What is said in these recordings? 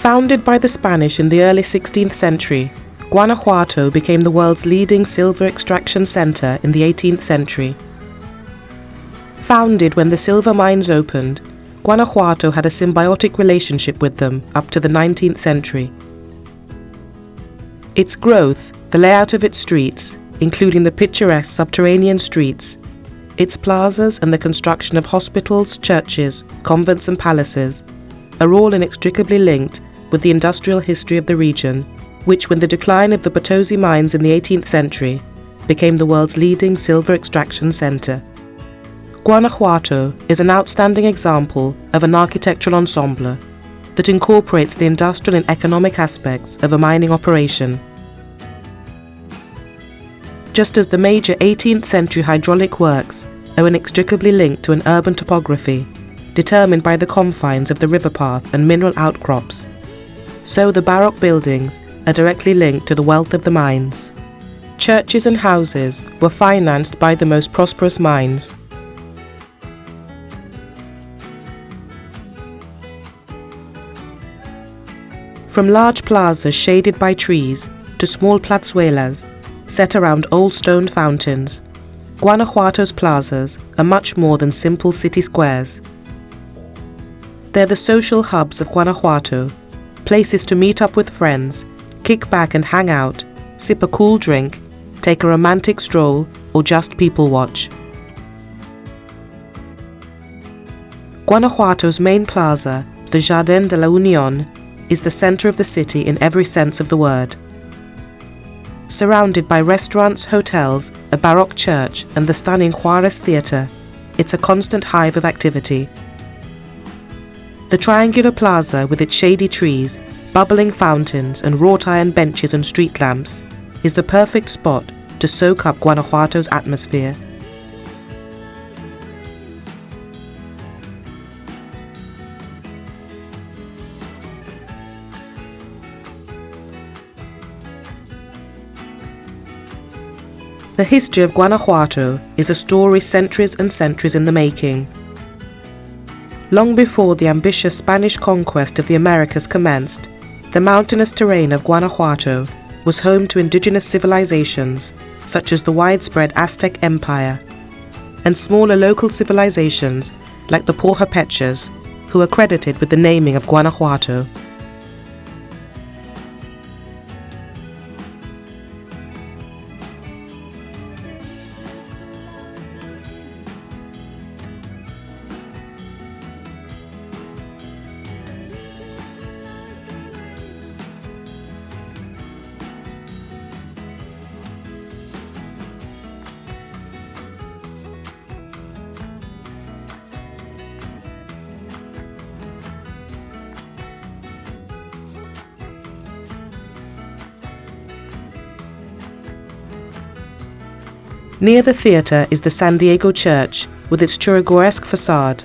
Founded by the Spanish in the early 16th century, Guanajuato became the world's leading silver extraction center in the 18th century. Founded when the silver mines opened, Guanajuato had a symbiotic relationship with them up to the 19th century. Its growth, the layout of its streets, including the picturesque subterranean streets, its plazas and the construction of hospitals, churches, convents and palaces, are all inextricably linked with the industrial history of the region, which, with the decline of the Potosi mines in the 18th century, became the world's leading silver extraction center. Guanajuato is an outstanding example of an architectural ensemble that incorporates the industrial and economic aspects of a mining operation. Just as the major 18th century hydraulic works are inextricably linked to an urban topography determined by the confines of the river path and mineral outcrops, so the Baroque buildings are directly linked to the wealth of the mines. Churches and houses were financed by the most prosperous mines. From large plazas shaded by trees to small plazuelas set around old stone fountains, Guanajuato's plazas are much more than simple city squares. They're the social hubs of Guanajuato, places to meet up with friends, kick back and hang out, sip a cool drink, take a romantic stroll, or just people watch. Guanajuato's main plaza, the Jardin de la Unión, is the center of the city in every sense of the word. Surrounded by restaurants, hotels, a Baroque church, and the stunning Juarez Theatre, it's a constant hive of activity. The triangular plaza with its shady trees, bubbling fountains, and wrought iron benches and street lamps is the perfect spot to soak up Guanajuato's atmosphere. The history of Guanajuato is a story centuries and centuries in the making. Long before the ambitious Spanish conquest of the Americas commenced, the mountainous terrain of Guanajuato was home to indigenous civilizations such as the widespread Aztec Empire, and smaller local civilizations like the Porhapechas, who are credited with the naming of Guanajuato. Near the theatre is the San Diego Church with its Churrigueresque facade.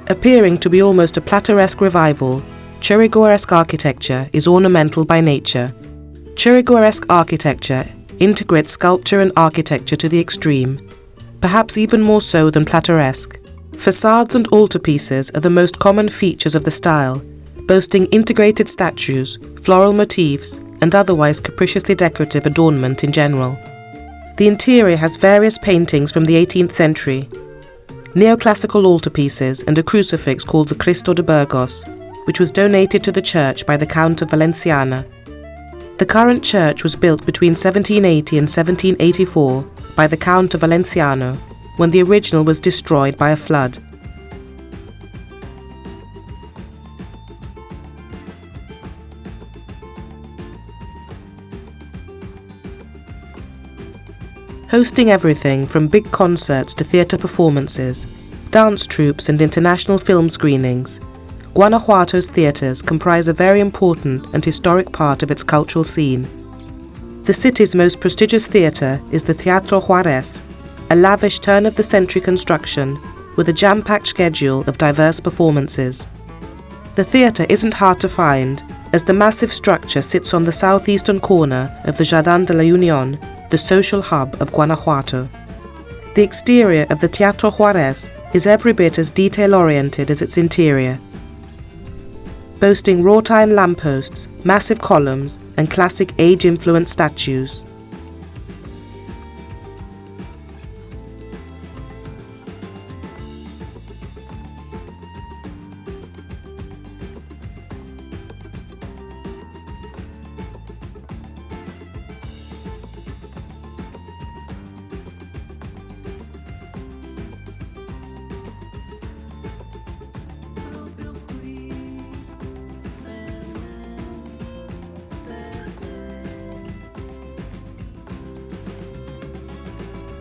Appearing to be almost a Plateresque revival, Churrigueresque architecture is ornamental by nature. Churrigueresque architecture integrates sculpture and architecture to the extreme, perhaps even more so than Plateresque. Facades and altarpieces are the most common features of the style, boasting integrated statues, floral motifs, and otherwise capriciously decorative adornment in general. The interior has various paintings from the 18th century, neoclassical altarpieces, and a crucifix called the Cristo de Burgos, which was donated to the church by the Count of Valenciana. The current church was built between 1780 and 1784 by the Count of Valenciano, when the original was destroyed by a flood. Hosting everything from big concerts to theatre performances, dance troupes and international film screenings, Guanajuato's theatres comprise a very important and historic part of its cultural scene. The city's most prestigious theatre is the Teatro Juarez, a lavish turn-of-the-century construction with a jam-packed schedule of diverse performances. The theatre isn't hard to find, as the massive structure sits on the southeastern corner of the Jardin de la Unión, the social hub of Guanajuato. The exterior of the Teatro Juarez is every bit as detail-oriented as its interior. boasting wrought iron lampposts, massive columns, and classic age-influenced statues.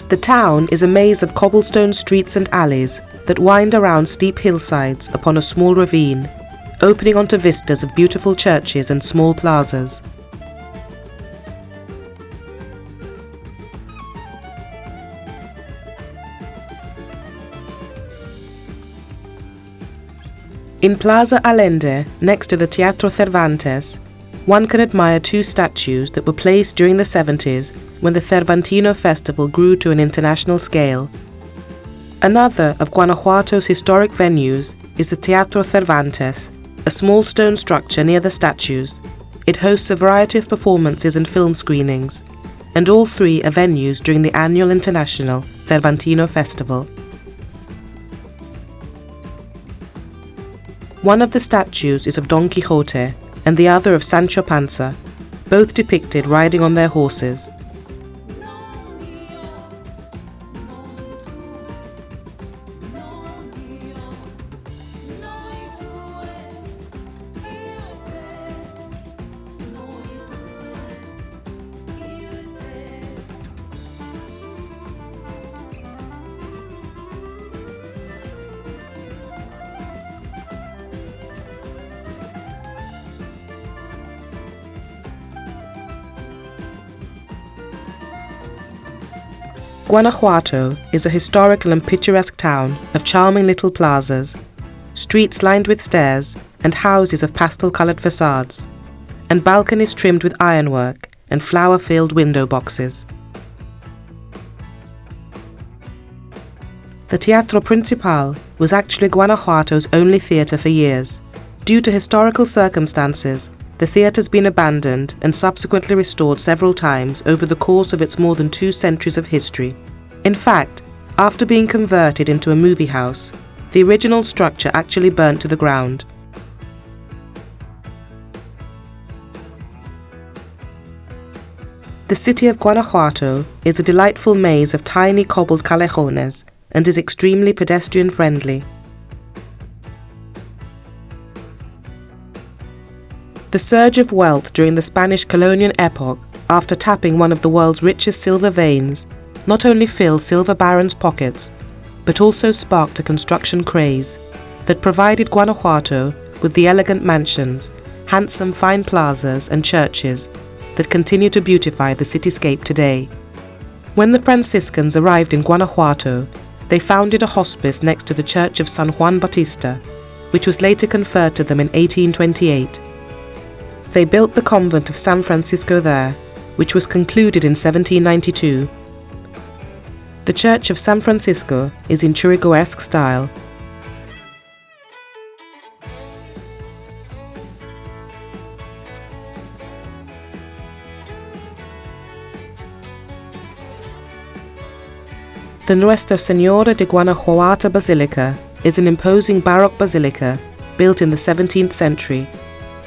The town is a maze of cobblestone streets and alleys that wind around steep hillsides upon a small ravine, opening onto vistas of beautiful churches and small plazas. In Plaza Allende, next to the Teatro Cervantes, one can admire two statues that were placed during the 70s when the Cervantino festival grew to an international scale. Another of Guanajuato's historic venues is the Teatro Cervantes, a small stone structure near the statues. It hosts a variety of performances and film screenings, and all three are venues during the annual international Cervantino festival. One of the statues is of Don Quixote, and the other of Sancho Panza, both depicted riding on their horses. Guanajuato is a historical and picturesque town of charming little plazas, streets lined with stairs and houses of pastel-coloured facades, and balconies trimmed with ironwork and flower-filled window boxes. The Teatro Principal was actually Guanajuato's only theatre for years. Due to historical circumstances, the theatre's been abandoned and subsequently restored several times over the course of its more than 2 centuries of history. In fact, after being converted into a movie house, the original structure actually burnt to the ground. The city of Guanajuato is a delightful maze of tiny cobbled callejones and is extremely pedestrian-friendly. The surge of wealth during the Spanish colonial epoch, after tapping one of the world's richest silver veins, not only filled silver barons' pockets, but also sparked a construction craze that provided Guanajuato with the elegant mansions, handsome fine plazas and churches that continue to beautify the cityscape today. When the Franciscans arrived in Guanajuato, they founded a hospice next to the church of San Juan Bautista, which was later conferred to them in 1828. They built the convent of San Francisco there, which was concluded in 1792. The church of San Francisco is in Churrigueresque style. The Nuestra Señora de Guanajuato Basilica is an imposing Baroque basilica built in the 17th century,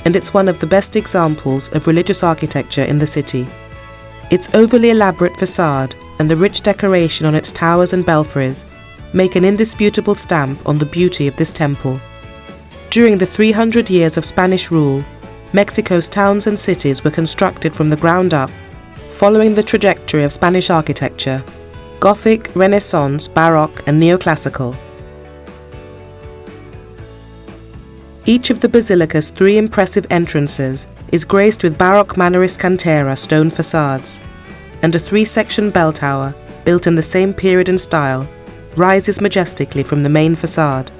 and it's one of the best examples of religious architecture in the city. Its overly elaborate facade and the rich decoration on its towers and belfries make an indisputable stamp on the beauty of this temple. During the 300 years of Spanish rule, Mexico's towns and cities were constructed from the ground up, following the trajectory of Spanish architecture: Gothic, Renaissance, Baroque, and Neoclassical. Each of the basilica's 3 impressive entrances is graced with Baroque Mannerist cantera stone facades, and a 3-section bell tower, built in the same period and style, rises majestically from the main facade.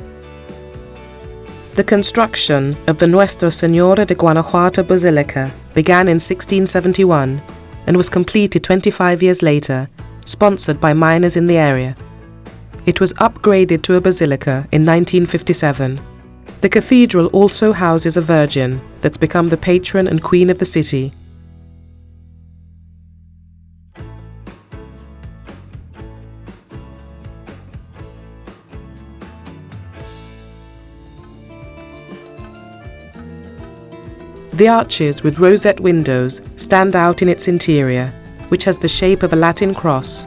The construction of the Nuestra Señora de Guanajuato Basilica began in 1671 and was completed 25 years later, sponsored by miners in the area. It was upgraded to a basilica in 1957. The cathedral also houses a Virgin that's become the patron and queen of the city. The arches with rosette windows stand out in its interior, which has the shape of a Latin cross,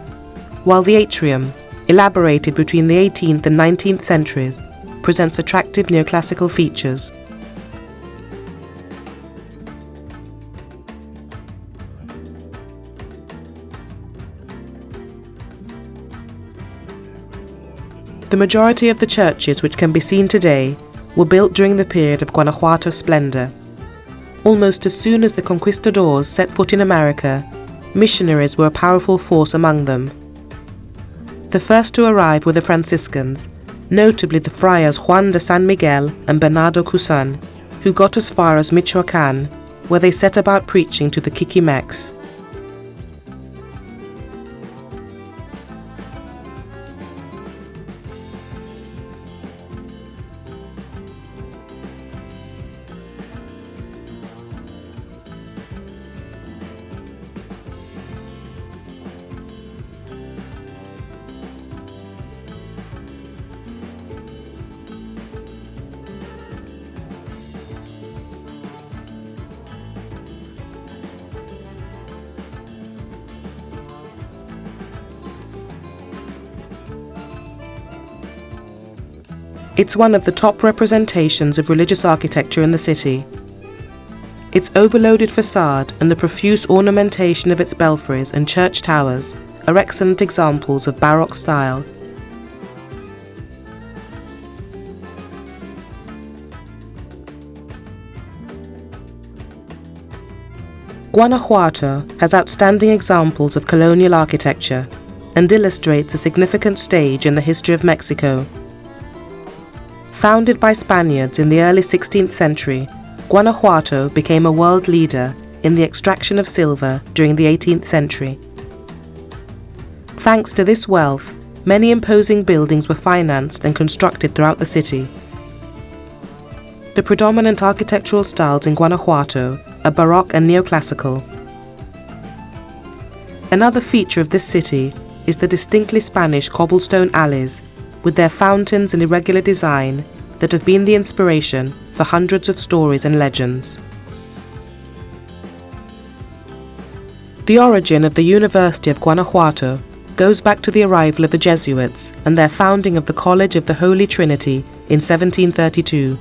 while the atrium, elaborated between the 18th and 19th centuries, presents attractive neoclassical features. The majority of the churches which can be seen today were built during the period of Guanajuato splendor. Almost as soon as the conquistadors set foot in America, missionaries were a powerful force among them. The first to arrive were the Franciscans, notably the friars Juan de San Miguel and Bernardo Cusan, who got as far as Michoacán, where they set about preaching to the Chichimecs. It's one of the top representations of religious architecture in the city. Its overloaded facade and the profuse ornamentation of its belfries and church towers are excellent examples of Baroque style. Guanajuato has outstanding examples of colonial architecture and illustrates a significant stage in the history of Mexico. Founded by Spaniards in the early 16th century, Guanajuato became a world leader in the extraction of silver during the 18th century. Thanks to this wealth, many imposing buildings were financed and constructed throughout the city. The predominant architectural styles in Guanajuato are Baroque and Neoclassical. Another feature of this city is the distinctly Spanish cobblestone alleys with their fountains and irregular design that have been the inspiration for hundreds of stories and legends. The origin of the University of Guanajuato goes back to the arrival of the Jesuits and their founding of the College of the Holy Trinity in 1732.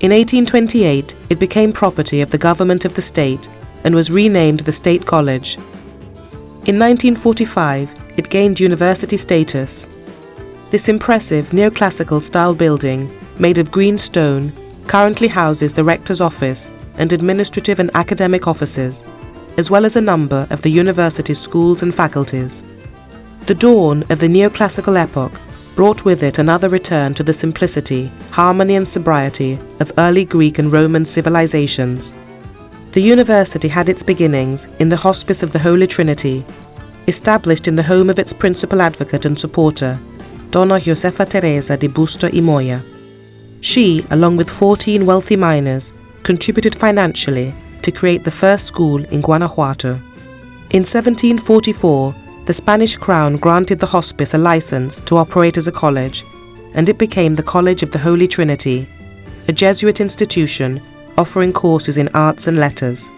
In 1828, it became property of the government of the state and was renamed the State College. In 1945, it gained university status. This impressive neoclassical style building, made of green stone, currently houses the rector's office and administrative and academic offices, as well as a number of the university's schools and faculties. The dawn of the neoclassical epoch brought with it another return to the simplicity, harmony and sobriety of early Greek and Roman civilizations. The university had its beginnings in the Hospice of the Holy Trinity, established in the home of its principal advocate and supporter, Dona Josefa Teresa de Busto y Moya. She, along with 14 wealthy miners, contributed financially to create the first school in Guanajuato. In 1744, the Spanish crown granted the hospice a license to operate as a college, and it became the College of the Holy Trinity, a Jesuit institution offering courses in arts and letters.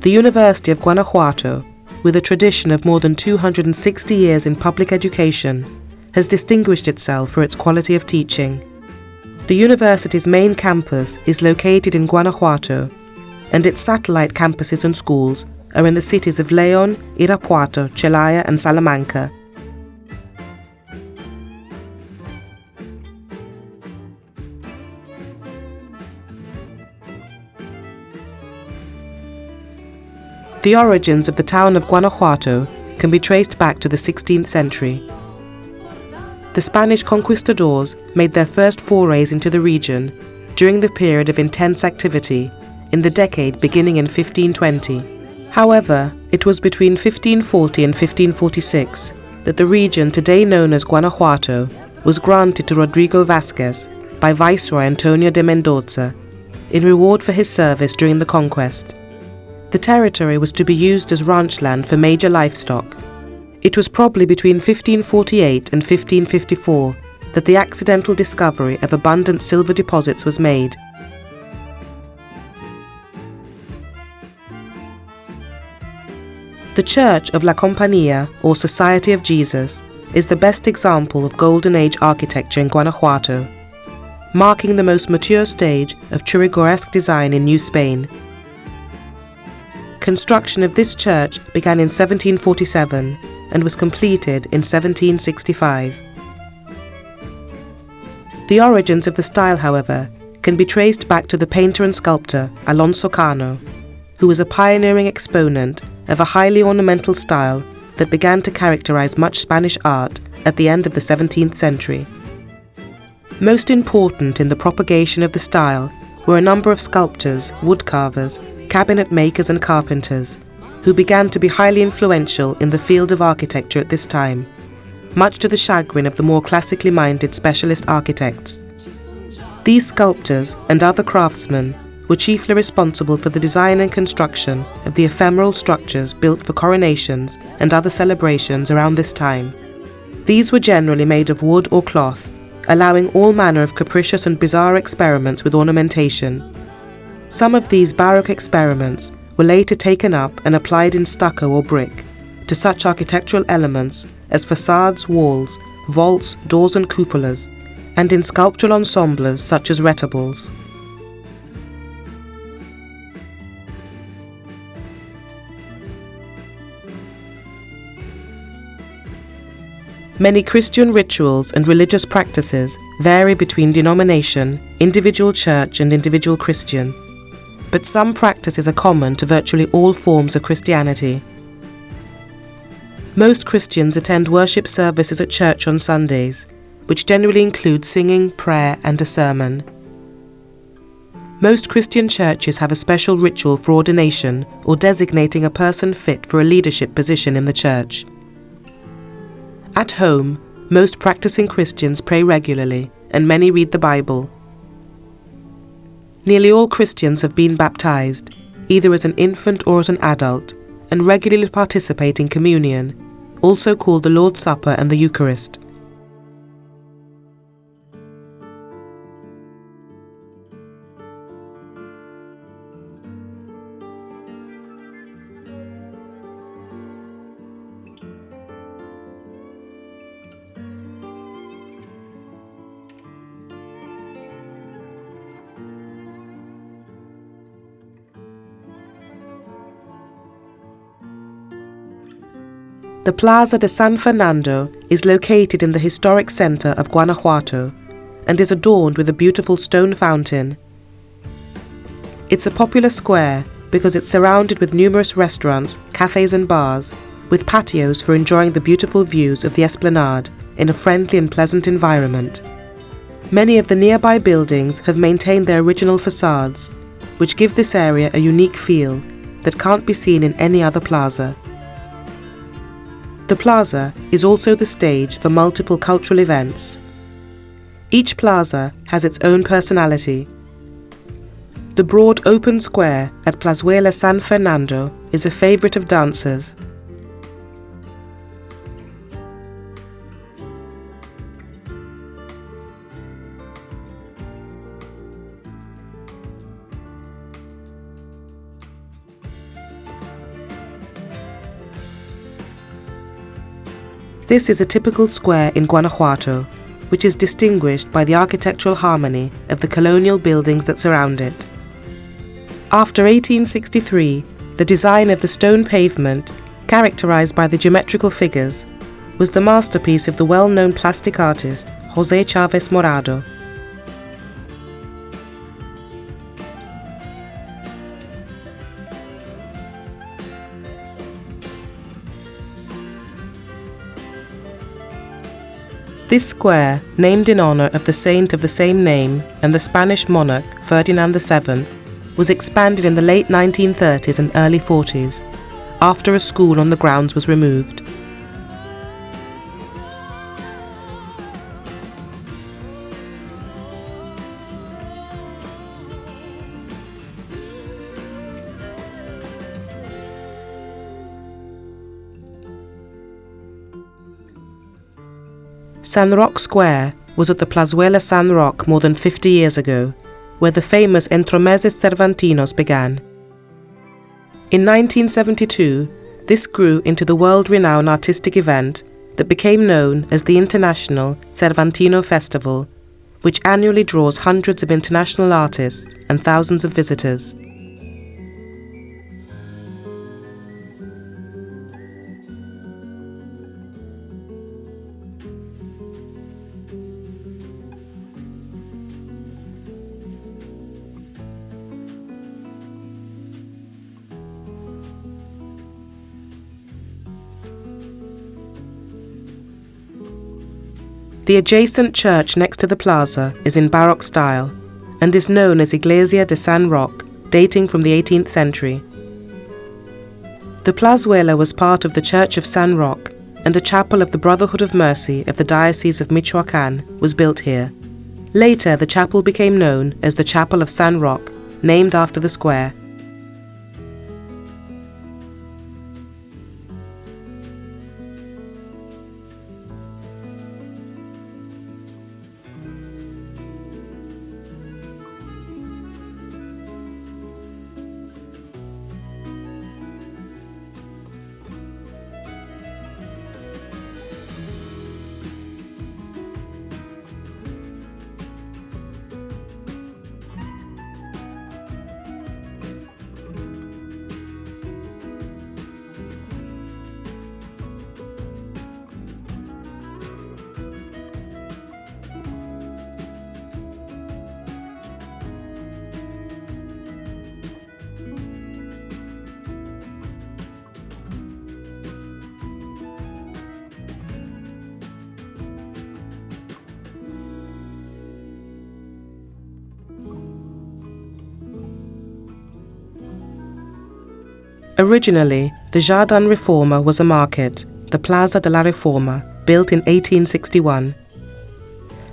The University of Guanajuato, with a tradition of more than 260 years in public education, has distinguished itself for its quality of teaching. The university's main campus is located in Guanajuato, and its satellite campuses and schools are in the cities of León, Irapuato, Celaya, and Salamanca. The origins of the town of Guanajuato can be traced back to the 16th century. The Spanish conquistadors made their first forays into the region during the period of intense activity in the decade beginning in 1520. However, it was between 1540 and 1546 that the region today known as Guanajuato was granted to Rodrigo Vázquez by Viceroy Antonio de Mendoza in reward for his service during the conquest. The territory was to be used as ranch land for major livestock. It was probably between 1548 and 1554 that the accidental discovery of abundant silver deposits was made. The Church of La Compañía, or Society of Jesus, is the best example of Golden Age architecture in Guanajuato, marking the most mature stage of Churrigueresque design in New Spain. Construction of this church began in 1747 and was completed in 1765. The origins of the style, however, can be traced back to the painter and sculptor Alonso Cano, who was a pioneering exponent of a highly ornamental style that began to characterize much Spanish art at the end of the 17th century. Most important in the propagation of the style were a number of sculptors, woodcarvers, cabinet makers and carpenters, who began to be highly influential in the field of architecture at this time, much to the chagrin of the more classically minded specialist architects. These sculptors and other craftsmen were chiefly responsible for the design and construction of the ephemeral structures built for coronations and other celebrations around this time. These were generally made of wood or cloth, allowing all manner of capricious and bizarre experiments with ornamentation. Some of these Baroque experiments were later taken up and applied in stucco or brick to such architectural elements as facades, walls, vaults, doors and cupolas, and in sculptural ensembles such as retables. Many Christian rituals and religious practices vary between denomination, individual church and individual Christian, but some practices are common to virtually all forms of Christianity. Most Christians attend worship services at church on Sundays, which generally include singing, prayer and a sermon. Most Christian churches have a special ritual for ordination or designating a person fit for a leadership position in the church. At home, most practicing Christians pray regularly, and many read the Bible. Nearly all Christians have been baptized, either as an infant or as an adult, and regularly participate in communion, also called the Lord's Supper and the Eucharist. The Plaza de San Fernando is located in the historic center of Guanajuato and is adorned with a beautiful stone fountain. It's a popular square because it's surrounded with numerous restaurants, cafes and bars, with patios for enjoying the beautiful views of the esplanade in a friendly and pleasant environment. Many of the nearby buildings have maintained their original facades, which give this area a unique feel that can't be seen in any other plaza. The plaza is also the stage for multiple cultural events. Each plaza has its own personality. The broad open square at Plazuela San Fernando is a favorite of dancers. This is a typical square in Guanajuato, which is distinguished by the architectural harmony of the colonial buildings that surround it. After 1863, the design of the stone pavement, characterized by the geometrical figures, was the masterpiece of the well-known plastic artist José Chávez Morado. This square, named in honor of the saint of the same name and the Spanish monarch Ferdinand VII, was expanded in the late 1930s and early 40s, after a school on the grounds was removed. San Roque Square was at the Plazuela San Roque more than 50 years ago, where the famous Entremeses Cervantinos began. In 1972, this grew into the world-renowned artistic event that became known as the International Cervantino Festival, which annually draws hundreds of international artists and thousands of visitors. The adjacent church next to the plaza is in Baroque style and is known as Iglesia de San Roque, dating from the 18th century. The Plazuela was part of the Church of San Roque, and a chapel of the Brotherhood of Mercy of the Diocese of Michoacán was built here. Later, the chapel became known as the Chapel of San Roque, named after the square. Originally, the Jardin Reforma was a market, the Plaza de la Reforma, built in 1861.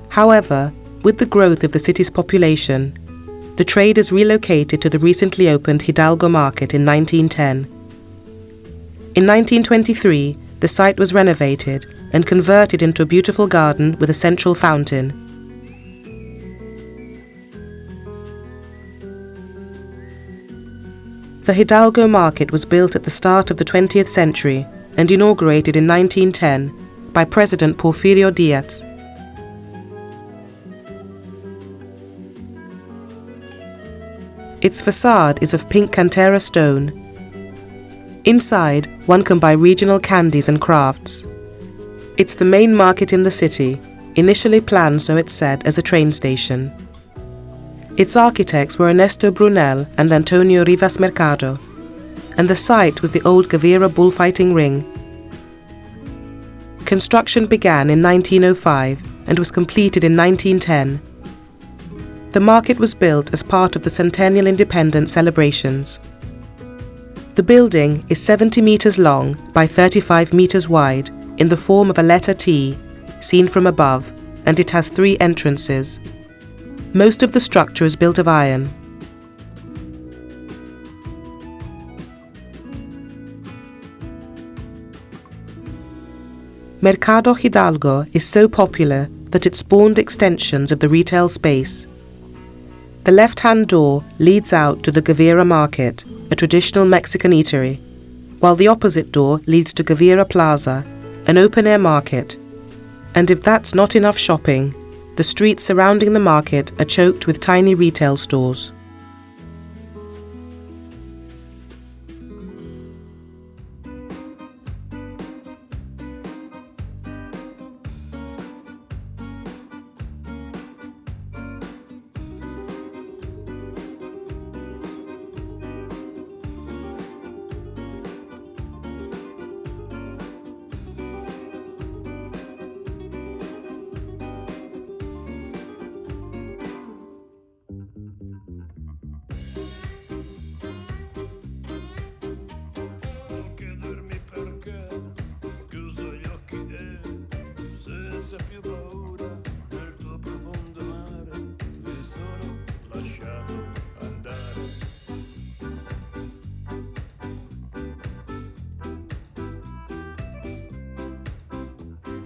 However, with the growth of the city's population, the traders relocated to the recently opened Hidalgo market in 1910. In 1923, the site was renovated and converted into a beautiful garden with a central fountain. The Hidalgo market was built at the start of the 20th century and inaugurated in 1910 by President Porfirio Díaz. Its facade is of pink cantera stone. Inside, one can buy regional candies and crafts. It's the main market in the city, initially planned, so it's said, as a train station. Its architects were Ernesto Brunel and Antonio Rivas Mercado, and the site was the old Gavira bullfighting ring. Construction began in 1905 and was completed in 1910. The market was built as part of the Centennial Independence celebrations. The building is 70 meters long by 35 meters wide in the form of a letter T, seen from above, and it has 3 entrances. Most of the structure is built of iron. Mercado Hidalgo is so popular that it spawned extensions of the retail space. The left-hand door leads out to the Gavira Market, a traditional Mexican eatery, while the opposite door leads to Gavira Plaza, an open-air market. And if that's not enough shopping, the streets surrounding the market are choked with tiny retail stores.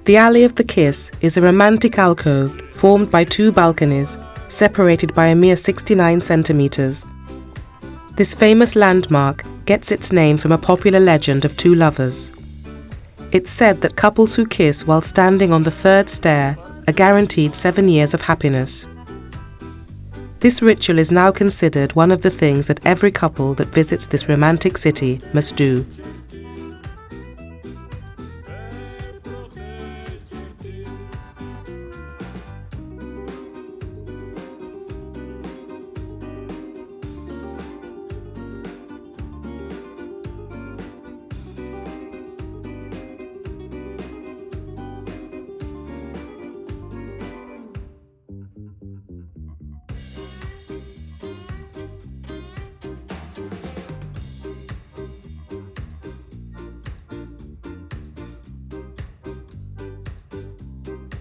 The Alley of the Kiss is a romantic alcove formed by two balconies, separated by a mere 69 centimeters. This famous landmark gets its name from a popular legend of two lovers. It's said that couples who kiss while standing on the third stair are guaranteed 7 years of happiness. This ritual is now considered one of the things that every couple that visits this romantic city must do.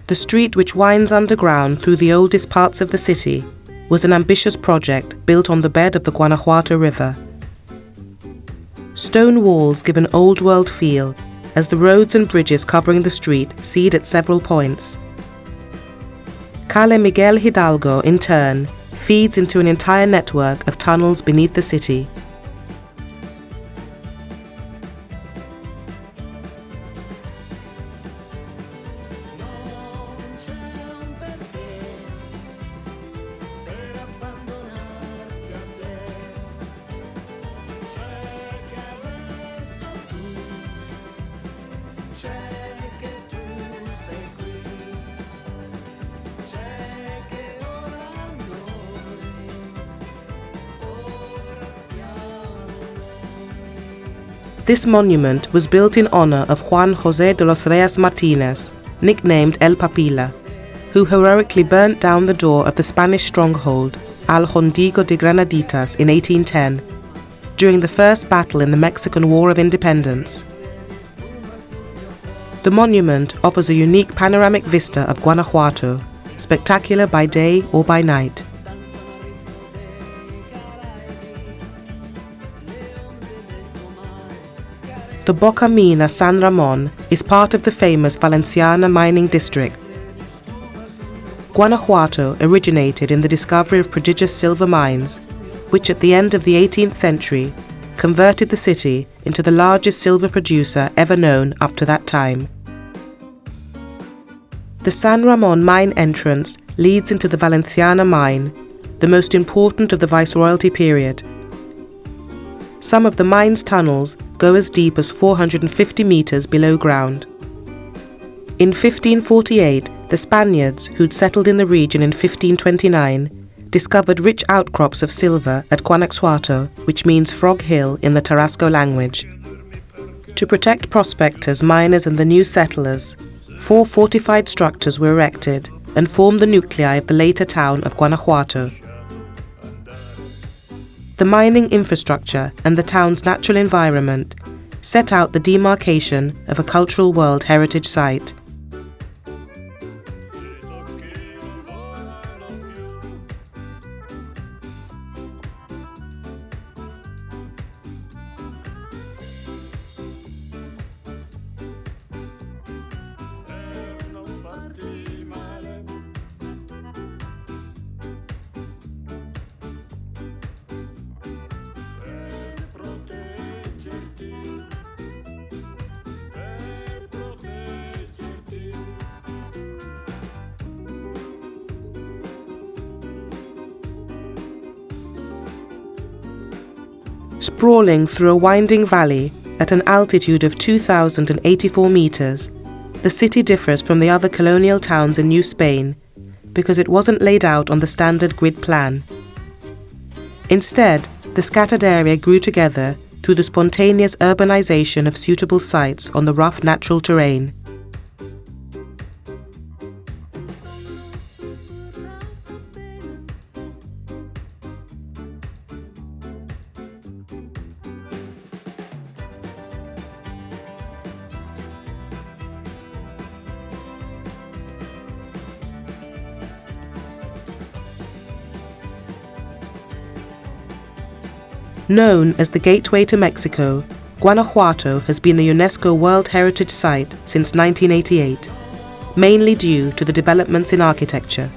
The street, which winds underground through the oldest parts of the city, was an ambitious project built on the bed of the Guanajuato River. Stone walls give an old-world feel, as the roads and bridges covering the street cede at several points. Calle Miguel Hidalgo, in turn, feeds into an entire network of tunnels beneath the city. This monument was built in honor of Juan José de los Reyes Martínez, nicknamed El Pipila, who heroically burnt down the door of the Spanish stronghold, Al Hondigo de Granaditas, in 1810, during the first battle in the Mexican War of Independence. The monument offers a unique panoramic vista of Guanajuato, spectacular by day or by night. The Boca Mina San Ramon is part of the famous Valenciana mining district. Guanajuato originated in the discovery of prodigious silver mines, which at the end of the 18th century converted the city into the largest silver producer ever known up to that time. The San Ramon mine entrance leads into the Valenciana mine, the most important of the Viceroyalty period. Some of the mine's tunnels go as deep as 450 meters below ground. In 1548, the Spaniards, who'd settled in the region in 1529, discovered rich outcrops of silver at Guanajuato, which means Frog Hill in the Tarasco language. To protect prospectors, miners and the new settlers, 4 fortified structures were erected and formed the nuclei of the later town of Guanajuato. The mining infrastructure and the town's natural environment set out the demarcation of a cultural World Heritage Site. Sprawling through a winding valley at an altitude of 2,084 meters, the city differs from the other colonial towns in New Spain because it wasn't laid out on the standard grid plan. Instead, the scattered area grew together through the spontaneous urbanization of suitable sites on the rough natural terrain. Known as the Gateway to Mexico, Guanajuato has been a UNESCO World Heritage Site since 1988, mainly due to the developments in architecture.